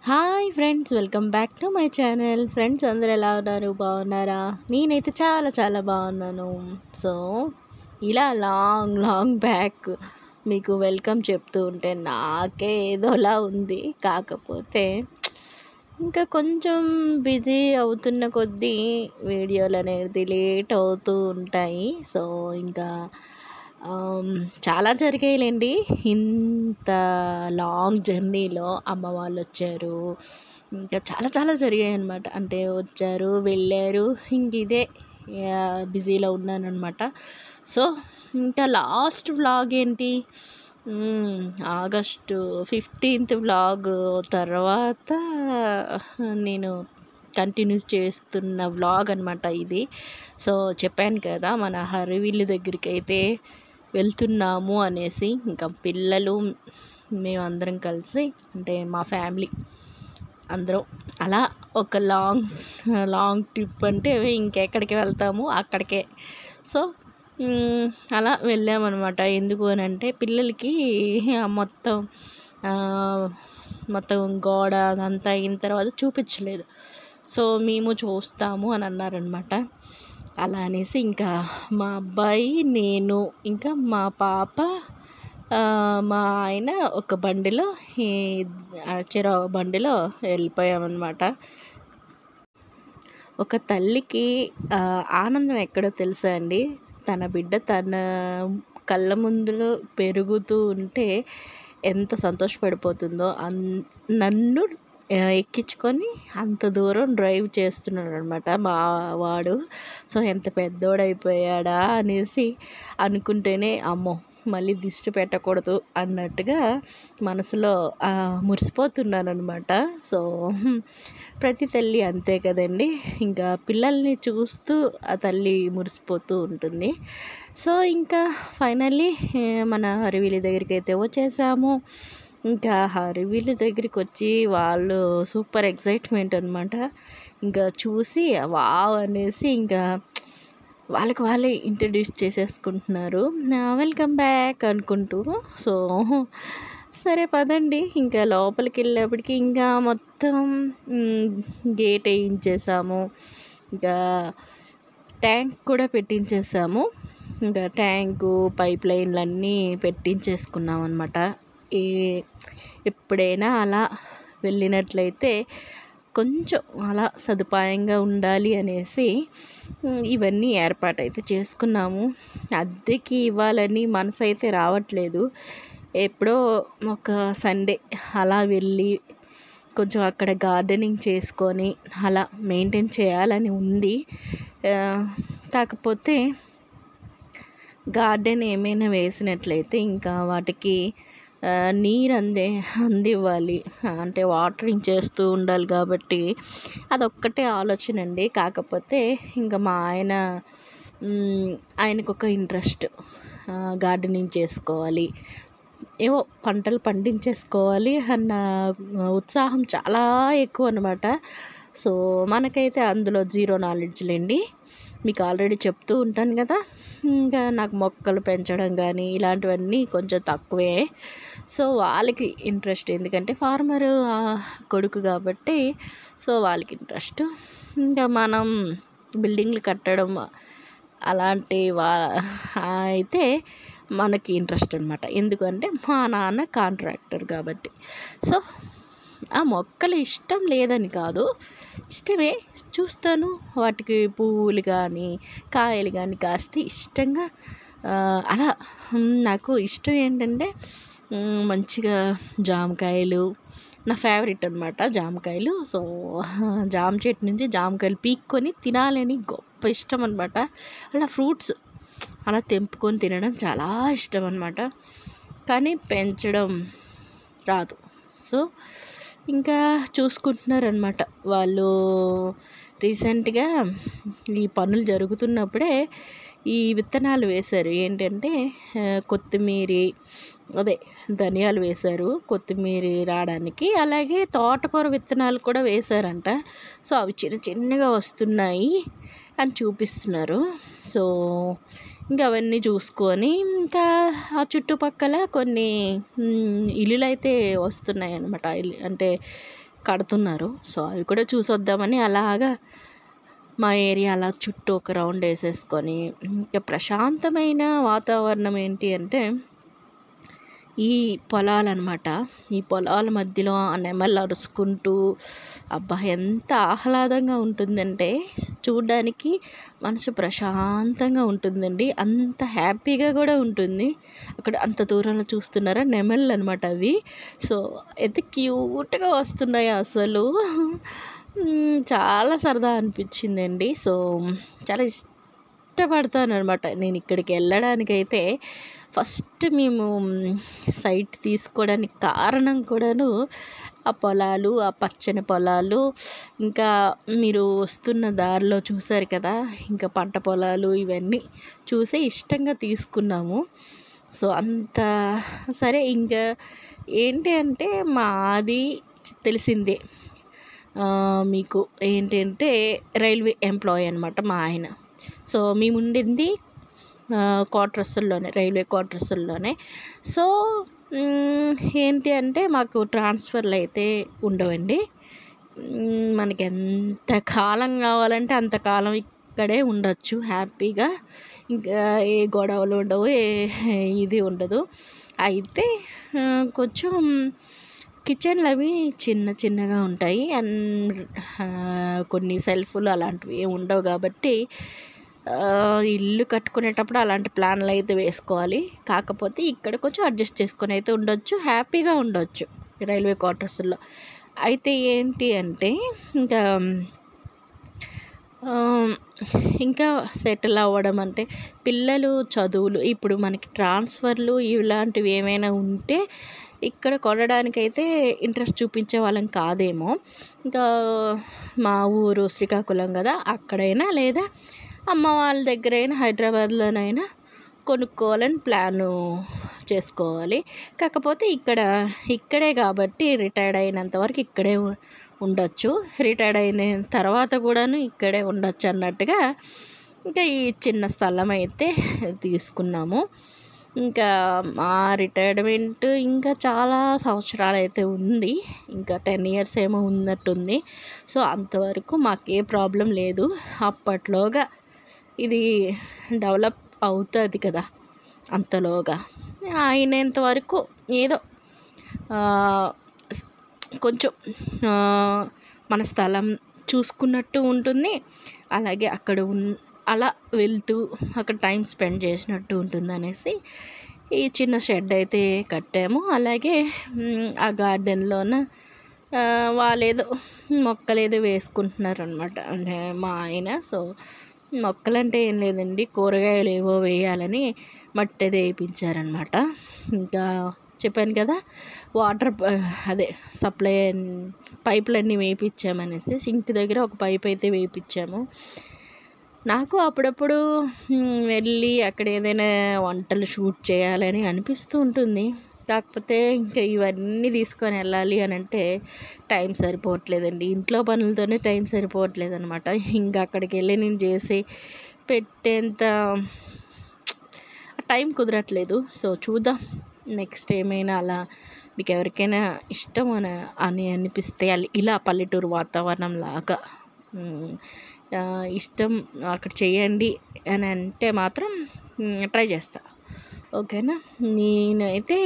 Hi friends, welcome back to my channel. Friends అందరూ ఎలా ఉన్నారు? బాగున్నారా? నేనైతే చాలా చాలా బాగున్నాను. సో ఇలా లాంగ్ లాంగ్ బ్యాక్ మీకు వెల్కమ్ చెప్తూ ఉంటే నాకే ఏదోలా ఉంది. కాకపోతే ఇంకా కొంచెం బిజీ అవుతున్న కొద్దీ వీడియోలు అనేది లేట్ అవుతూ ఉంటాయి. సో ఇంకా చాలా జరిగాయిలేండి. ఇంత లాంగ్ జర్నీలో అమ్మ వాళ్ళు వచ్చారు, ఇంకా చాలా చాలా జరిగాయి అనమాట. అంటే వచ్చారు, వెళ్ళారు, ఇంక ఇదే బిజీలో ఉన్నానన్నమాట. సో ఇంకా లాస్ట్ వ్లాగ్ ఏంటి, ఆగస్టు 15th వ్లాగ్ తర్వాత నేను కంటిన్యూస్ చేస్తున్న వ్లాగ్ అనమాట ఇది. సో చెప్పాను కదా, మన హరివిల్లు దగ్గరికి అయితే వెళ్తున్నాము అనేసి. ఇంకా పిల్లలు మేమందరం కలిసి, అంటే మా ఫ్యామిలీ అందరం అలా ఒక లాంగ్ లాంగ్ ట్రిప్ అంటే ఇంకెక్కడికి వెళ్తాము అక్కడికే. సో అలా వెళ్ళామన్నమాట. ఎందుకు అని అంటే పిల్లలకి మొత్తం మొత్తం గోడ అదంతా అయిన తర్వాత చూపించలేదు. సో మేము చూస్తాము అని అన్నారనమాట. అలా అనేసి ఇంకా మా అబ్బాయి, నేను, ఇంకా మా పాప, మా ఆయన ఒక బండిలో, చెరో బండిలో వెళ్ళిపోయామన్నమాట. ఒక తల్లికి ఆనందం ఎక్కడో తెలుసా అండి? తన బిడ్డ తన కళ్ళ ముందులో పెరుగుతూ ఉంటే ఎంత సంతోషపడిపోతుందో. నన్ను ఎక్కించుకొని అంత దూరం డ్రైవ్ చేస్తున్నాడు అనమాట మా వాడు. సో ఎంత పెద్దోడైపోయాడా అనేసి అనుకుంటేనే అమ్మో మళ్ళీ దిష్టి పెట్టకూడదు అన్నట్టుగా మనసులో మురిసిపోతున్నాను అనమాట. సో ప్రతి తల్లి అంతే కదండి, ఇంకా పిల్లల్ని చూస్తూ ఆ తల్లి మురిసిపోతూ ఉంటుంది. సో ఇంకా ఫైనల్లీ మన హరివిల్లి దగ్గరికి అయితే వచ్చేసాము. ఇంకా హరివిల్లి దగ్గరికి వచ్చి వాళ్ళు సూపర్ ఎక్సైట్మెంట్ అనమాట. ఇంకా చూసి వావ్ అనేసి ఇంకా వాళ్ళకి వాళ్ళే ఇంట్రడ్యూస్ చేసేసుకుంటున్నారు, వెల్కమ్ బ్యాక్ అనుకుంటూ. సో సరే పదండి, ఇంకా లోపలికి వెళ్ళేప్పటికి ఇంకా మొత్తం గేట్ వేయించేసాము. ఇంకా ట్యాంక్ కూడా పెట్టించేసాము. ఇంకా ట్యాంకు పైప్ లైన్లు అన్నీ పెట్టించేసుకున్నాం అనమాట. ఎప్పుడైనా అలా వెళ్ళినట్లయితే కొంచెం అలా సదుపాయంగా ఉండాలి అనేసి ఇవన్నీ ఏర్పాటైతే చేసుకున్నాము. అద్దెకి ఇవ్వాలని మనసు అయితే రావట్లేదు. ఎప్పుడో ఒక సండే అలా వెళ్ళి కొంచెం అక్కడ గార్డెనింగ్ చేసుకొని అలా మెయింటైన్ చేయాలని ఉంది. కాకపోతే గార్డెన్ ఏమైనా వేసినట్లయితే ఇంకా వాటికి నీరు అందివ్వాలి, అంటే వాటరింగ్ చేస్తూ ఉండాలి. కాబట్టి అదొక్కటే ఆలోచన అండి. కాకపోతే ఇంకా మా ఆయనకు ఒక ఇంట్రెస్ట్, గార్డెనింగ్ చేసుకోవాలి, ఏవో పంటలు పండించేసుకోవాలి అన్న ఉత్సాహం చాలా ఎక్కువ అనమాట. సో మనకైతే అందులో జీరో నాలెడ్జ్ లేండి. మీకు ఆల్రెడీ చెప్తూ ఉంటాను కదా, ఇంకా నాకు మొక్కలు పెంచడం కానీ ఇలాంటివన్నీ కొంచెం తక్కువే. సో వాళ్ళకి ఇంట్రెస్ట్, ఎందుకంటే ఫార్మర్ కొడుకు కాబట్టి. సో వాళ్ళకి ఇంట్రెస్ట్. ఇంకా మనం బిల్డింగ్లు కట్టడం అలాంటి అయితే మనకి ఇంట్రెస్ట్ అనమాట. ఎందుకంటే మా నాన్న కాంట్రాక్టర్ కాబట్టి. సో ఆ మొక్కలు ఇష్టం లేదని కాదు, ఇష్టమే, చూస్తాను. వాటికి పువ్వులు కానీ కాయలు కానీ కాస్తే ఇష్టంగా అలా. నాకు ఇష్టం ఏంటంటే మంచిగా జామకాయలు నా ఫేవరెట్ అనమాట, జామకాయలు. సో జామ చెట్టు నుంచి జామకాయలు పీక్కొని తినాలని గొప్ప ఇష్టం అనమాట. అలా ఫ్రూట్స్ అలా తెంపుకొని తినడం చాలా ఇష్టం అనమాట. కానీ పెంచడం రాదు. సో ఇంకా చూసుకుంటున్నారనమాట వాళ్ళు. రీసెంట్గా ఈ పనులు జరుగుతున్నప్పుడే ఈ విత్తనాలు వేశారు. ఏంటంటే కొత్తిమీరి, అదే ధనియాలు వేశారు కొత్తిమీర రావడానికి. అలాగే తోటకూర విత్తనాలు కూడా వేశారంట. సో అవి చిన్న చిన్నగా వస్తున్నాయి అని చూపిస్తున్నారు. సో ఇంకా అవన్నీ చూసుకొని ఇంకా ఆ చుట్టుపక్కల కొన్ని ఇల్లులు అయితే వస్తున్నాయి అన్నమాట. అంటే కడుతున్నారు. సో అవి కూడా చూసొద్దామని అలాగా మా ఏరియా అలా చుట్టూ ఒక రౌండ్ వేసేసుకొని, ఇంకా ప్రశాంతమైన వాతావరణం ఏంటి అంటే ఈ పొలాలన్నమాట. ఈ పొలాల మధ్యలో ఆ నెమళ్ళు అరుసుకుంటూ అబ్బా! ఎంత ఆహ్లాదంగా ఉంటుందంటే చూడ్డానికి మనసు ప్రశాంతంగా ఉంటుందండి. అంత హ్యాపీగా కూడా ఉంటుంది. అక్కడ అంత దూరంలో చూస్తున్నారా నెమళ్ళనమాట అవి. సో ఎంత క్యూట్‌గా వస్తున్నాయో అసలు. చాలా సరదా అనిపించిందండి. సో చాలా ఇష్టపడతాననమాట నేను ఇక్కడికి వెళ్ళడానికైతే. ఫస్ట్ మేము సైట్ తీసుకోవడానికి కారణం కూడాను ఆ పొలాలు, ఆ పచ్చని పొలాలు, ఇంకా మీరు వస్తున్న దారిలో చూసారు కదా! ఇంకా పంట పొలాలు ఇవన్నీ చూసే ఇష్టంగా తీసుకున్నాము. సో అంత సరే ఇంకా ఏంటి అంటే మాది తెలిసిందే. మీకు ఏంటంటే రైల్వే ఎంప్లాయీ అనమాట మా ఆయన. సో మేముండింది క్వార్టర్స్‌ల్లోనే, రైల్వే క్వార్టర్స్‌ల్లోనే. సో ఏంటి అంటే మాకు ట్రాన్స్ఫర్‌లు అయితే ఉండవండి. మనకి ఎంత కాలం కావాలంటే అంత కాలం ఇక్కడే ఉండొచ్చు హ్యాపీగా. ఇంకా ఏ గొడవలు ఉండవు, ఇది ఉండదు. అయితే కొంచెం కిచెన్‌లు అవి చిన్న చిన్నగా ఉంటాయి. అండ్ కొన్ని సెల్ఫ్‌లు అలాంటివి ఏమి ఉండవు కాబట్టి ఇల్లు కట్టుకునేటప్పుడు అలాంటి ప్లాన్లు అయితే వేసుకోవాలి. కాకపోతే ఇక్కడ కొంచెం అడ్జస్ట్ చేసుకొని అయితే ఉండొచ్చు. హ్యాపీగా ఉండొచ్చు రైల్వే క్వార్టర్స్‌లో. అయితే ఏంటి అంటే ఇంకా ఇంకా సెటిల్ అవ్వడం అంటే పిల్లలు చదువులు ఇప్పుడు మనకి ట్రాన్స్ఫర్లు ఇలాంటివి ఏమైనా ఉంటే ఇక్కడ కొనడానికైతే ఇంట్రెస్ట్ చూపించే వాళ్ళం కాదేమో. ఇంకా మా ఊరు శ్రీకాకుళం కదా, అక్కడైనా లేదా అమ్మ వాళ్ళ దగ్గరైనా హైదరాబాద్లోనైనా కొనుక్కోవాలని ప్లాను చేసుకోవాలి. కాకపోతే ఇక్కడే కాబట్టి రిటైర్డ్ అయినంత వరకు ఇక్కడే ఉండొచ్చు. రిటైర్డ్ అయిన తర్వాత కూడాను ఇక్కడే ఉండొచ్చు అన్నట్టుగా ఇంకా ఈ చిన్న స్థలం అయితే తీసుకున్నాము. ఇంకా మా రిటైర్మెంట్ ఇంకా చాలా సంవత్సరాలైతే ఉంది. ఇంకా 10 ఇయర్స్ ఏమో ఉన్నట్టుంది. సో అంతవరకు మాకే ప్రాబ్లం లేదు. అప్పట్లోగా ఇది డెవలప్ అవుతుంది కదా, అంతలోగా అయినంత వరకు ఏదో కొంచెం మన స్థలం చూసుకున్నట్టు ఉంటుంది. అలాగే అక్కడ అలా వెళ్తూ అక్కడ టైం స్పెండ్ చేసినట్టు ఉంటుందనేసి ఈ చిన్న షెడ్ అయితే కట్టాము. అలాగే ఆ గార్డెన్లోన వాళ్ళేదో మొక్కలేదో వేసుకుంటున్నారనమాట అంటే మా ఆయన. సో మొక్కలంటే ఏం లేదండి, కూరగాయలు ఏవో వేయాలని మట్టి అది వేయించారనమాట. ఇంకా చెప్పాను కదా వాటర్ అదే సప్లై పైపులన్నీ వేయించామనేసి సింక్ దగ్గర ఒక పైప్ అయితే వేయించాము. నాకు అప్పుడప్పుడు వెళ్ళి అక్కడ ఏదైనా వంటలు షూట్ చేయాలని అనిపిస్తూ ఉంటుంది. కాకపోతే ఇంకా ఇవన్నీ తీసుకొని వెళ్ళాలి అని అంటే టైం సరిపోవట్లేదండి. ఇంట్లో పనులతోనే టైం సరిపోవట్లేదు అనమాట. ఇంకా అక్కడికి వెళ్ళి నేను చేసి పెట్టేంత టైం కుదరట్లేదు. సో చూద్దాం నెక్స్ట్ ఏమైనా అలా మీకు ఎవరికైనా ఇష్టం అని అనిపిస్తే ఇలా పల్లెటూరు వాతావరణం లాగా ఇష్టం అక్కడ చేయండి అని అంటే మాత్రం ట్రై చేస్తా. ఓకేనా. నేనైతే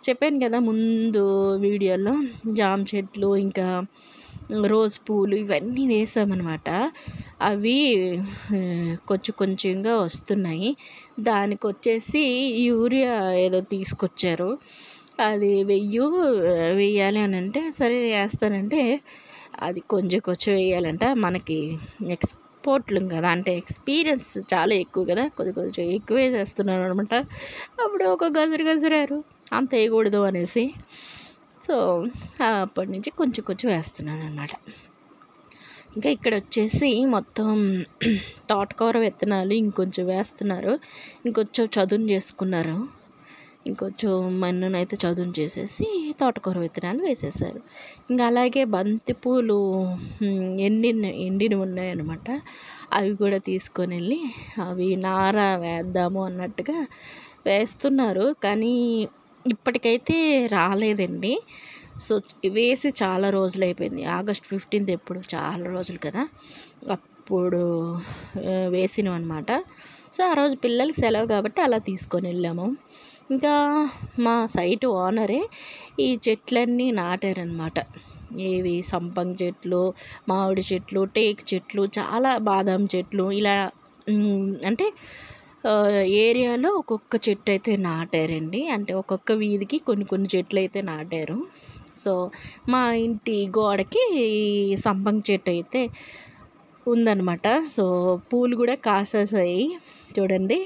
చెప్పాను కదా ముందు వీడియోలో జామ చెట్లు ఇంకా రోజ్ పూలు ఇవన్నీ వేసామన్నమాట. అవి కొంచెం కొంచెంగా వస్తున్నాయి. దానికి వచ్చేసి యూరియా ఏదో తీసుకొచ్చారు. అది వెయ్యాలి అని అంటే సరే వేస్తానంటే అది కొంచెం కొంచెం వేయాలంట. మనకి ఎక్స్‌పోర్ట్‌లు కదా, అంటే ఎక్స్పీరియన్స్ చాలా ఎక్కువ కదా, కొంచెం ఎక్కువ వేసేస్తున్నాను అనమాట. అప్పుడు ఒక గసురు అంత వేయకూడదు అనేసి. సో అప్పటి నుంచి కొంచెం కొంచెం వేస్తున్నాను అనమాట. ఇంకా ఇక్కడ వచ్చేసి మొత్తం తోటకూర విత్తనాలు ఇంకొంచెం వేస్తున్నారు. ఇంకొంచెం చదును చేసుకున్నారు. ఇంకొంచెం మన్నునైతే చదును చేసేసి తోటకూర విత్తనాలు వేసేసారు. ఇంకా అలాగే బంతిపూలు ఎండినవి ఉన్నాయన్నమాట. అవి కూడా తీసుకొని వెళ్ళి అవి నార వేద్దాము అన్నట్టుగా వేస్తున్నారు. కానీ ఇప్పటికైతే రాలేదండి. సో వేసి చాలా రోజులైపోయింది. ఆగస్ట్ 15 ఎప్పుడు చాలా రోజులు కదా! అప్పుడు వేసినవన్నమాట. సో ఆ రోజు పిల్లలకి సెలవు కాబట్టి అలా తీసుకొని వెళ్ళాము. ఇంకా మా సైటు ఓనరే ఈ చెట్లన్నీ నాటారనమాట. ఏవి సంపంగి చెట్లు, మామిడి చెట్లు, టేకు చెట్లు, చాలా బాదం చెట్లు ఇలా అంటే ఏరియాలో ఒక్కొక్క చెట్టు అయితే నాటారండి. అంటే ఒక్కొక్క వీధికి కొన్ని కొన్ని చెట్లు అయితే నాటారు. సో మా ఇంటి గోడకి ఈ సంపంగి చెట్టు అయితే ఉందన్నమాట. సో పూలు కూడా కాసేసాయి చూడండి.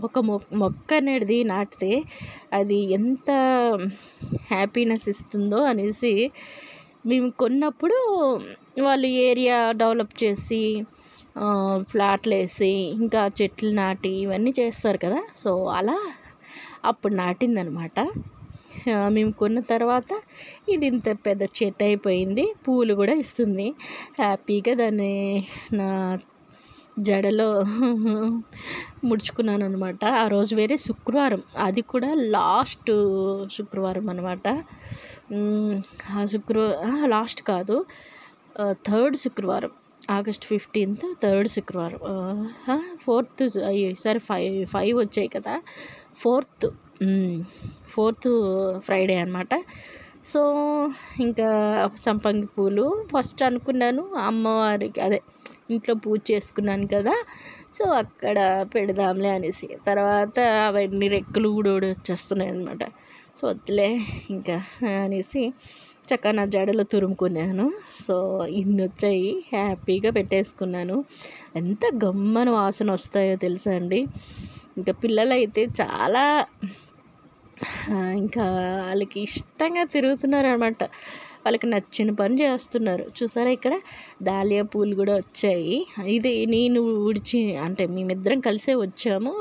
ఒక మొక్క అనేది నాటితే అది ఎంత హ్యాపీనెస్ ఇస్తుందో అనేసి మేము కొన్నప్పుడు వాళ్ళు ఏరియా డెవలప్ చేసి ఫ్లాట్లు వేసి ఇంకా చెట్లు నాటి ఇవన్నీ చేస్తారు కదా! సో అలా అప్పుడు నాటిందనమాట. మేము కొన్న తర్వాత ఇది ఇంత పెద్ద చెట్టు అయిపోయింది. పూలు కూడా ఇస్తుంది. హ్యాపీగా దాన్ని నా జడలో ముడుచుకున్నాను అనమాట. ఆ రోజు వేరే శుక్రవారం, అది కూడా లాస్ట్ శుక్రవారం అనమాట. లాస్ట్ కాదు, థర్డ్ శుక్రవారం, ఆగస్ట్ 15 థర్డ్ శుక్రవారం, ఫోర్త్ ఈసారి 5 వచ్చాయి కదా, ఫోర్త్ ఫ్రైడే అనమాట. సో ఇంకా సంపంగి పూలు ఫస్ట్ అనుకున్నాను అమ్మవారికి, అదే ఇంట్లో పూజ చేసుకున్నాను కదా, సో అక్కడ పెడదాంలే అనేసి. తర్వాత అవన్నీ రెక్కలు కూడా వచ్చేస్తున్నాయి అనమాట. సో వద్దులే ఇంకా అనేసి చక్కగా నా జడలో తురుముకున్నాను. సో ఇన్ని వచ్చాయి, హ్యాపీగా పెట్టేసుకున్నాను. ఎంత గమ్మన వాసన వస్తాయో తెలుసా అండి. ఇంకా పిల్లలైతే చాలా ఇంకా వాళ్ళకి ఇష్టంగా తిరుగుతున్నారు అనమాట. వాళ్ళకి నచ్చిన పని చేస్తున్నారు. చూసారా ఇక్కడ దాలియా పూలు కూడా వచ్చాయి. ఇది నేను అంటే మేమిద్దరం కలిసే వచ్చాము,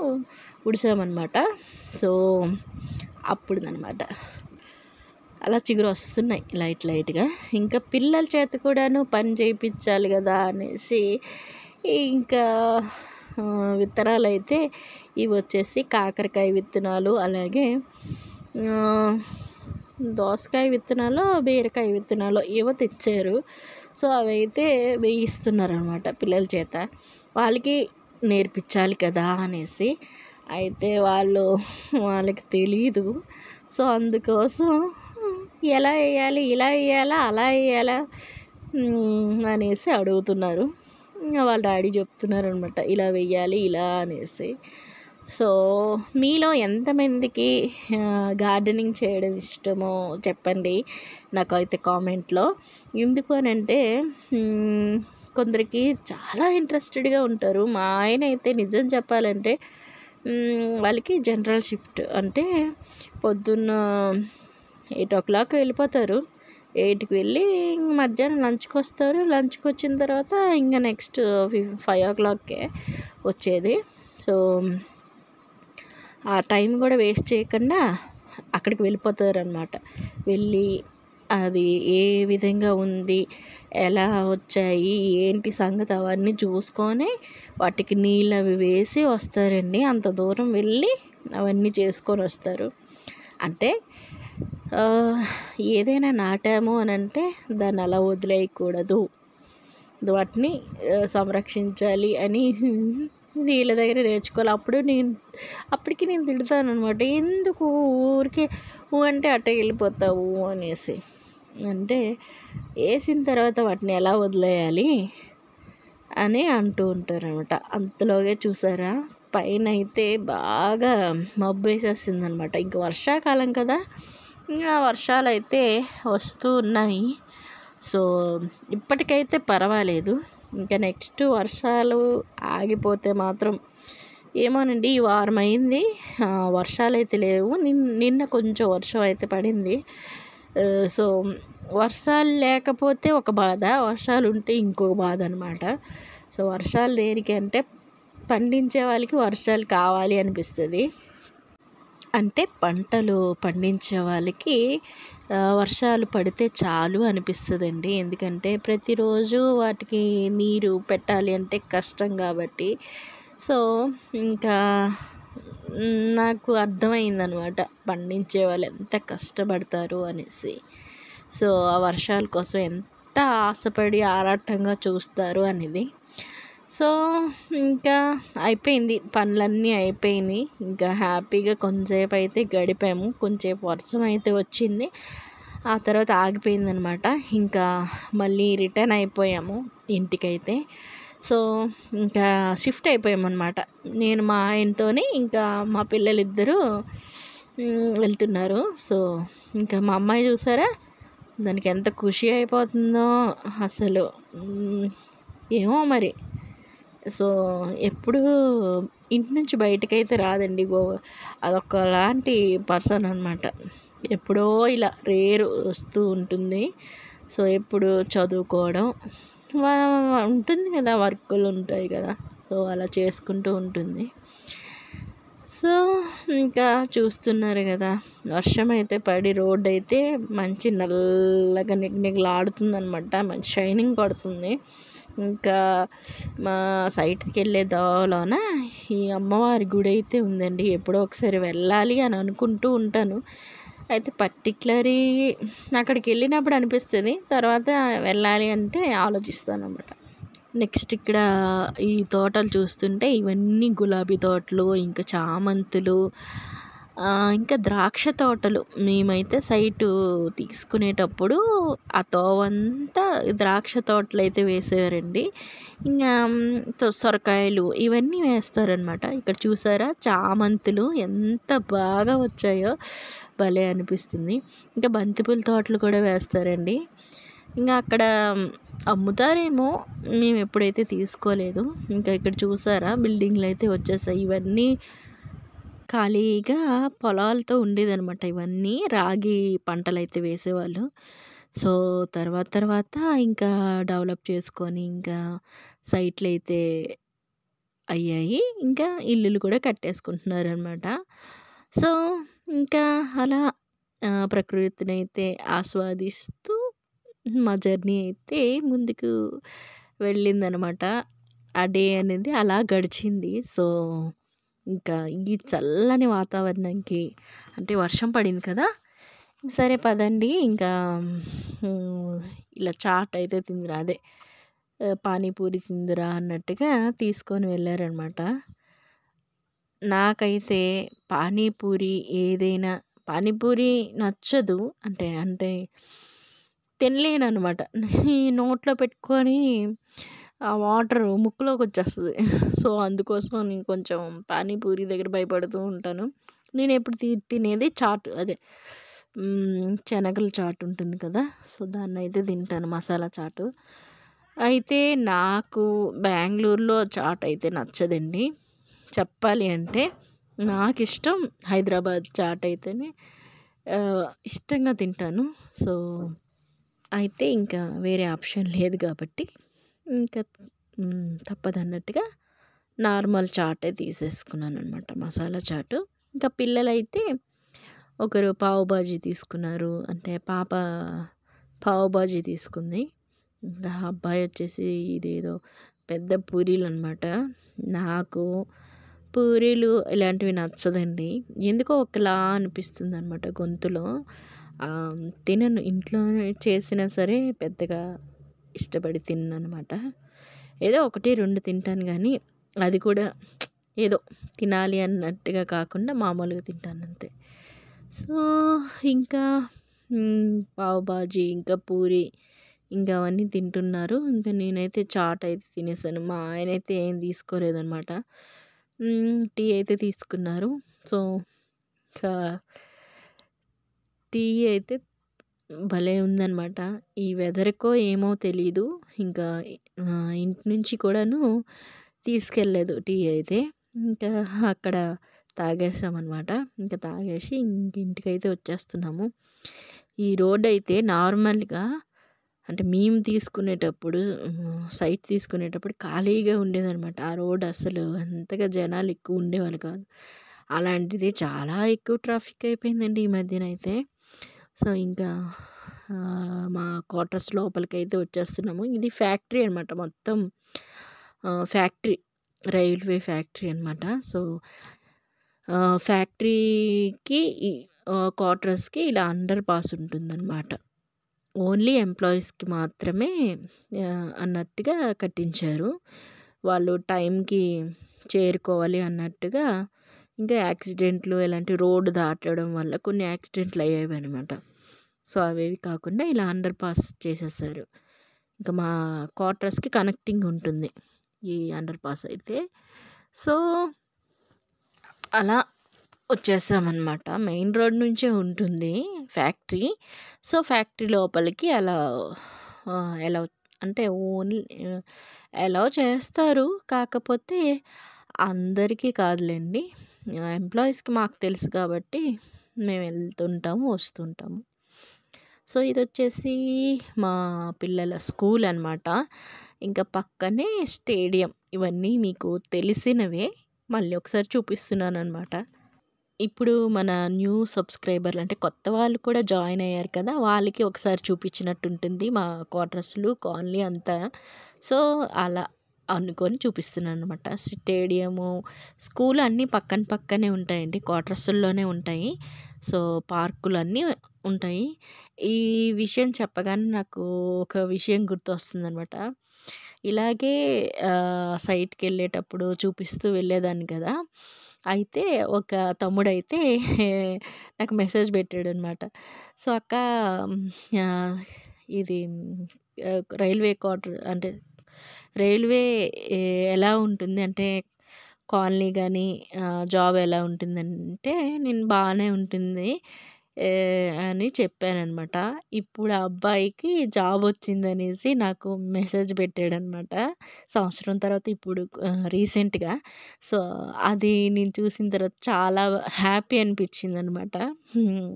ఉడిసామన్నమాట. సో అప్పుడుదనమాట అలా చిగురు వస్తున్నాయి లైట్గా. ఇంకా పిల్లల చేత కూడాను పని చేయించాలి కదా అనేసి ఇంకా విత్తనాలు అయితే ఇవి వచ్చేసి కాకరకాయ విత్తనాలు, అలాగే దోసకాయ విత్తనాలు, బీరకాయ విత్తనాలు ఏవో తెచ్చారు. సో అవి అయితే వేయిస్తున్నారు అనమాట పిల్లల చేత. వాళ్ళకి నేర్పించాలి కదా అనేసి. అయితే వాళ్ళకి తెలీదు. సో అందుకోసం ఎలా వేయాలి, ఇలా వేయాలా, అలా వేయాలా అనేసి అడుగుతున్నారు. వాళ్ళ డాడీ చెప్తున్నారు అనమాట, ఇలా వెయ్యాలి ఇలా అనేసి. సో మీలో ఎంతమందికి గార్డెనింగ్ చేయడం ఇష్టమో చెప్పండి నాకైతే కామెంట్లో. ఎందుకు అని అంటే కొందరికి చాలా ఇంట్రెస్టెడ్గా ఉంటారు. మా ఆయన అయితే నిజం చెప్పాలంటే వాళ్ళకి జనరల్ షిఫ్ట్, అంటే పొద్దున్న 8 o'clock వెళ్ళిపోతారు. 8కి వెళ్ళి మధ్యాహ్నం లంచ్కి వస్తారు. లంచ్కి వచ్చిన తర్వాత ఇంకా నెక్స్ట్ 5 o'clockకే వచ్చేది. సో ఆ టైం కూడా వేస్ట్ చేయకుండా అక్కడికి వెళ్ళిపోతారనమాట. వెళ్ళి అది ఏ విధంగా ఉంది, ఎలా వచ్చాయి, ఏంటి సంగతి అవన్నీ చూసుకొని వాటికి నీళ్ళు అవి వేసి వస్తారండి. అంత దూరం వెళ్ళి అవన్నీ చేసుకొని వస్తారు. అంటే ఏదైనా నాటాము అని అంటే దాన్ని అలా వదిలేయకూడదు, వాటిని సంరక్షించాలి అని వీళ్ళ దగ్గర నేర్చుకోవాలి. అప్పటికి నేను తిడతాను అనమాట, ఎందుకు ఊరికే అంటే అట్టే వెళ్ళిపోతావు అనేసి. అంటే వేసిన తర్వాత వాటిని ఎలా వదిలేయాలి అని అంటూ ఉంటారు అనమాట. అంతలోగే చూసారా పైన అయితే బాగా మబ్బు వేసేస్తుంది అనమాట. ఇంక వర్షాకాలం కదా, ఇంకా వర్షాలు అయితే వస్తూ ఉన్నాయి. సో ఇప్పటికైతే పర్వాలేదు. ఇంకా నెక్స్ట్ వర్షాలు ఆగిపోతే మాత్రం ఏమోనండి. ఈ వారం అయింది వర్షాలు అయితే లేవు. నిన్న కొంచెం వర్షం అయితే పడింది. సో వర్షాలు లేకపోతే ఒక బాధ, వర్షాలు ఉంటే ఇంకొక బాధ అనమాట. సో వర్షాలు దేనికంటే పండించే వాళ్ళకి వర్షాలు కావాలి అనిపిస్తుంది. అంటే పంటలు పండించే వాళ్ళకి వర్షాలు పడితే చాలు అనిపిస్తుందండి. ఎందుకంటే ప్రతిరోజు వాటికి నీరు పెట్టాలి అంటే కష్టం కాబట్టి. సో ఇంకా నాకు అర్థమైందనమాట పండించే వాళ్ళు ఎంత కష్టపడతారు అనేసి. సో ఆ వర్షాల కోసం ఎంత ఆశపడి ఆరాటంగా చూస్తారు అనేది. సో ఇంకా అయిపోయింది, పనులన్నీ అయిపోయినాయి. ఇంకా హ్యాపీగా కొంతసేపు అయితే గడిపాము. కొంచెంసేపు వర్షం అయితే వచ్చింది, ఆ తర్వాత ఆగిపోయిందనమాట. ఇంకా మళ్ళీ రిటర్న్ అయిపోయాము ఇంటికైతే. సో ఇంకా షిఫ్ట్ అయిపోయామన్నమాట. నేను మా ఆయనతోని, ఇంకా మా పిల్లలిద్దరూ వెళ్తున్నారు. సో ఇంకా మా అమ్మాయి చూసారా, దానికి ఎంత ఖుషి అయిపోతుందో అసలు. ఏమో మరి. సో ఎప్పుడు ఇంటి నుంచి బయటకైతే రాదండి. అదొకలాంటి పర్సన్ అనమాట. ఎప్పుడో ఇలా రేరు వస్తూ ఉంటుంది. సో ఎప్పుడు చదువుకోవడం ఉంటుంది కదా, వర్కులు ఉంటాయి కదా, సో అలా చేసుకుంటూ ఉంటుంది. సో ఇంకా చూస్తున్నారు కదా, వర్షం అయితే పడి రోడ్ అయితే మంచి నల్లగా నిగనిగలాడుతుందనమాట. మంచి షైనింగ్ పడుతుంది. ఇంకా మా సైట్కి వెళ్ళే దారిలోన ఈ అమ్మవారి గుడి అయితే ఉందండి. ఎప్పుడో ఒకసారి వెళ్ళాలి అని అనుకుంటూ ఉంటాను. అయితే పర్టికులరీ అక్కడికి వెళ్ళినప్పుడు అనిపిస్తుంది, తర్వాత వెళ్ళాలి అంటే ఆలోచిస్తాను అన్నమాట. నెక్స్ట్ ఇక్కడ ఈ తోటలు చూస్తుంటే ఇవన్నీ గులాబీ తోటలు, ఇంకా చామంతులు, ఇంకా ద్రాక్ష తోటలు. మేమైతే సైటు తీసుకునేటప్పుడు ఆ తోవంతా ద్రాక్ష తోటలు అయితే వేసేవారండి. ఇంకా సొరకాయలు ఇవన్నీ వేస్తారనమాట. ఇక్కడ చూసారా చామంతులు ఎంత బాగా వచ్చాయో, భలే అనిపిస్తుంది. ఇంకా బంతిపూల తోటలు కూడా వేస్తారండి. ఇంకా అక్కడ అమ్ముతారేమో, మేము ఎప్పుడైతే తీసుకోలేదు. ఇంకా ఇక్కడ చూసారా బిల్డింగ్లు అయితే వచ్చేసాయి. ఇవన్నీ ఖాళీగా పొలాలతో ఉండేదనమాట. ఇవన్నీ రాగి పంటలైతే వేసేవాళ్ళు. సో తర్వాత ఇంకా డెవలప్ చేసుకొని ఇంకా సైట్లు అయితే అయ్యాయి. ఇంకా ఇల్లులు కూడా కట్టేసుకుంటున్నారనమాట. సో ఇంకా అలా ప్రకృతిని అయితే ఆస్వాదిస్తూ మా జర్నీ అయితే ముందుకు వెళ్ళిందనమాట. ఆ డే అనేది అలా గడిచింది. సో ఇంకా ఈ చల్లని వాతావరణంకి, అంటే వర్షం పడింది కదా, సరే పదండి ఇంకా ఇలా చాట్ అయితే తిందురా, అదే పానీపూరి తిందురా అన్నట్టుగా తీసుకొని వెళ్ళారనమాట. నాకైతే పానీపూరి ఏదైనా పానీపూరి నచ్చదు, అంటే తినలేననమాట. ఈ నోట్లో పెట్టుకొని ఆ వాటర్ ముక్కులోకి వచ్చేస్తుంది. సో అందుకోసం నేను కొంచెం పానీపూరి దగ్గర భయపడుతూ ఉంటాను. నేను ఎప్పుడు తినేది చాట్, అదే శనగల చాట్ ఉంటుంది కదా, సో దాన్నైతే తింటాను, మసాలా చాటు. అయితే నాకు బెంగళూరులో చాట్ అయితే నచ్చదండి. చెప్పాలి అంటే నాకిష్టం హైదరాబాద్ చాట్ అయితేనే ఇష్టంగా తింటాను. సో అయితే ఇంకా వేరే ఆప్షన్ లేదు కాబట్టి ఇంకా తప్పదన్నట్టుగా నార్మల్ చాటే తీసేసుకున్నాను అనమాట, మసాలా చాటు. ఇంకా పిల్లలైతే ఒకరు పావు బాజీ తీసుకున్నారు, అంటే పాప పావు బాజీ తీసుకుంది. ఇంకా అబ్బాయి వచ్చేసి ఇదేదో పెద్ద పూరీలు అనమాట. నాకు పూరీలు ఇలాంటివి నచ్చదండి. ఎందుకో ఒకలా అనిపిస్తుంది అనమాట గొంతులో. తినను, ఇంట్లో చేసినా సరే పెద్దగా ఇష్టపడి తినననమాట. ఏదో 1, 2 తింటాను కానీ, అది కూడా ఏదో తినాలి అన్నట్టుగా కాకుండా మామూలుగా తింటాను అంతే. సో ఇంకా పావు బాజీ, ఇంకా పూరి, ఇంకా అవన్నీ తింటున్నారు. ఇంకా నేనైతే చాట్ అయితే తినేసాను. మా ఆయనైతే ఏం తీసుకోలేదనమాట. టీ అయితే తీసుకున్నారు. సో ఇంకా టీ అయితే భలే ఉందనమాట. ఈ వెదర్‌కో ఏమో తెలీదు. ఇంకా ఇంటి నుంచి కూడాను తీసుకెళ్ళలేదు టీ అయితే. ఇంకా అక్కడ తాగేసామనమాట. ఇంకా తాగేసి ఇంటికైతే వచ్చేస్తున్నాము. ఈ రోడ్డయితే నార్మల్‌గా, అంటే మేము తీసుకునేటప్పుడు సైట్ తీసుకునేటప్పుడు ఖాళీగా ఉండేదనమాట. ఆ రోడ్ అసలు అంతగా జనాలు ఎక్కువ ఉండేవాళ్ళు కాదు. అలాంటిది చాలా ఎక్కువ ట్రాఫిక్ అయిపోయిందండి ఈ మధ్యనైతే. సో ఇంకా మా క్వార్టర్స్ లోపలికైతే వచ్చేస్తున్నాము. ఇది ఫ్యాక్టరీ అనమాట మొత్తం. ఫ్యాక్టరీ, రైల్వే ఫ్యాక్టరీ అనమాట. సో ఫ్యాక్టరీకి క్వార్టర్స్‌కి ఇలా అండర్ పాస్ ఉంటుందన్నమాట. ఓన్లీ ఎంప్లాయీస్‌కి మాత్రమే అన్నట్టుగా కట్టించారు. వాళ్ళు టైంకి చేరుకోవాలి అన్నట్టుగా. ఇంకా యాక్సిడెంట్లు ఇలాంటి రోడ్డు దాటడం వల్ల కొన్ని యాక్సిడెంట్లు అయ్యేవన్నమాట. సో, అవేవి కాకుండా ఇలా అండర్ పాస్ చేసేసారు. ఇంకా మా క్వార్టర్స్‌కి కనెక్టింగ్ ఉంటుంది ఈ అండర్ పాస్ అయితే. సో, అలా వచ్చేసామనమాట. మెయిన్ రోడ్ నుంచే ఉంటుంది ఫ్యాక్టరీ. సో, ఫ్యాక్టరీ లోపలికి అలా ఎలౌ అంటే ఓన్లీ ఎలౌ చేస్తారు. కాకపోతే అందరికీ కాదులెండి. ఎంప్లాయీస్‌కి మాకు తెలుసు కాబట్టి మేము వెళ్తుంటాము, వస్తుంటాము. సో, ఇదొచ్చేసి మా పిల్లల స్కూల్ అనమాట. ఇంకా పక్కనే స్టేడియం. ఇవన్నీ మీకు తెలిసినవే. మళ్ళీ ఒకసారి చూపిస్తున్నాననమాట. ఇప్పుడు మన న్యూ సబ్స్క్రైబర్లు అంటే కొత్త వాళ్ళు కూడా జాయిన్ అయ్యారు కదా! వాళ్ళకి ఒకసారి చూపించినట్టుంటుంది మా క్వార్టర్స్‌లు, కాలనీ అంతా. సో, అలా అనుకోని చూపిస్తున్నాననమాట. స్టేడియము, స్కూలు అన్నీ పక్కన పక్కనే ఉంటాయండి. క్వార్టర్స్‌ల్లోనే ఉంటాయి. సో, పార్కులన్నీ ఉంటాయి. ఈ విషయం చెప్పగానే నాకు ఒక విషయం గుర్తొస్తుందనమాట. ఇలాగే సైట్‌కెళ్ళేటప్పుడు చూపిస్తూ వెళ్ళేదాన్ని కదా! అయితే ఒక తమ్ముడైతే నాకు మెసేజ్ పెట్టాడనమాట. సో, అక్క ఆహ్, ఇది రైల్వే క్వార్టర్ అంటే రైల్వే ఎలా ఉంటుంది అంటే కాలనీ గానీ జాబ్ ఎలా ఉంటుందంటే నేను బానే ఉంటుంది అని చెప్పాననమాట. ఇప్పుడు ఆ అబ్బాయికి జాబ్ వచ్చిందనేసి నాకు మెసేజ్ పెట్టాడనమాట. సంవత్సరం తర్వాత ఇప్పుడు రీసెంట్‌గా. సో, అది నేను చూసిన తర్వాత చాలా హ్యాపీ అనిపించిందనమాట. హ్మ్.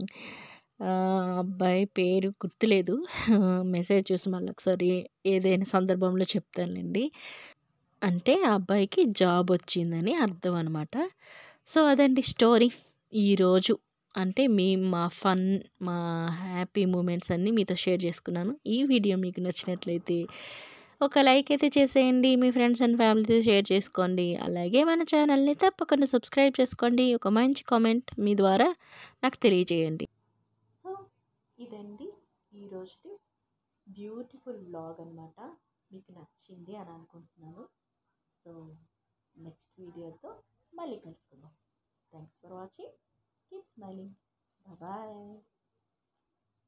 అబ్బాయి పేరు గుర్తులేదు. మెసేజ్ చూసి మళ్ళొకసారి ఏదైనా సందర్భంలో చెప్తానులెండి. అంటే ఆ అబ్బాయికి జాబొచ్చిందని అర్థం అనమాట. సో, అదండి స్టోరీ. ఈరోజు అంటే మా ఫన్, మా హ్యాపీ మూమెంట్స్ అన్నీ మీతో షేర్ చేసుకున్నాను. ఈ వీడియో మీకు నచ్చినట్లయితే ఒక లైక్ అయితే చేసేయండి. మీ ఫ్రెండ్స్ అండ్ ఫ్యామిలీతో షేర్ చేసుకోండి. అలాగే మన ఛానల్‌ని తప్పకుండా సబ్స్క్రైబ్ చేసుకోండి. ఒక మంచి కామెంట్ మీ ద్వారా నాకు తెలియజేయండి. సో, ఇదండి ఈరోజుటి బ్యూటిఫుల్ వ్లాగ్ అనమాట. మీకు నచ్చింది అని అనుకుంటున్నాను. సో, నెక్స్ట్ వీడియోతో మళ్ళీ కలుసుకుందాం. Thanks for watching. Keep smiling. Bye.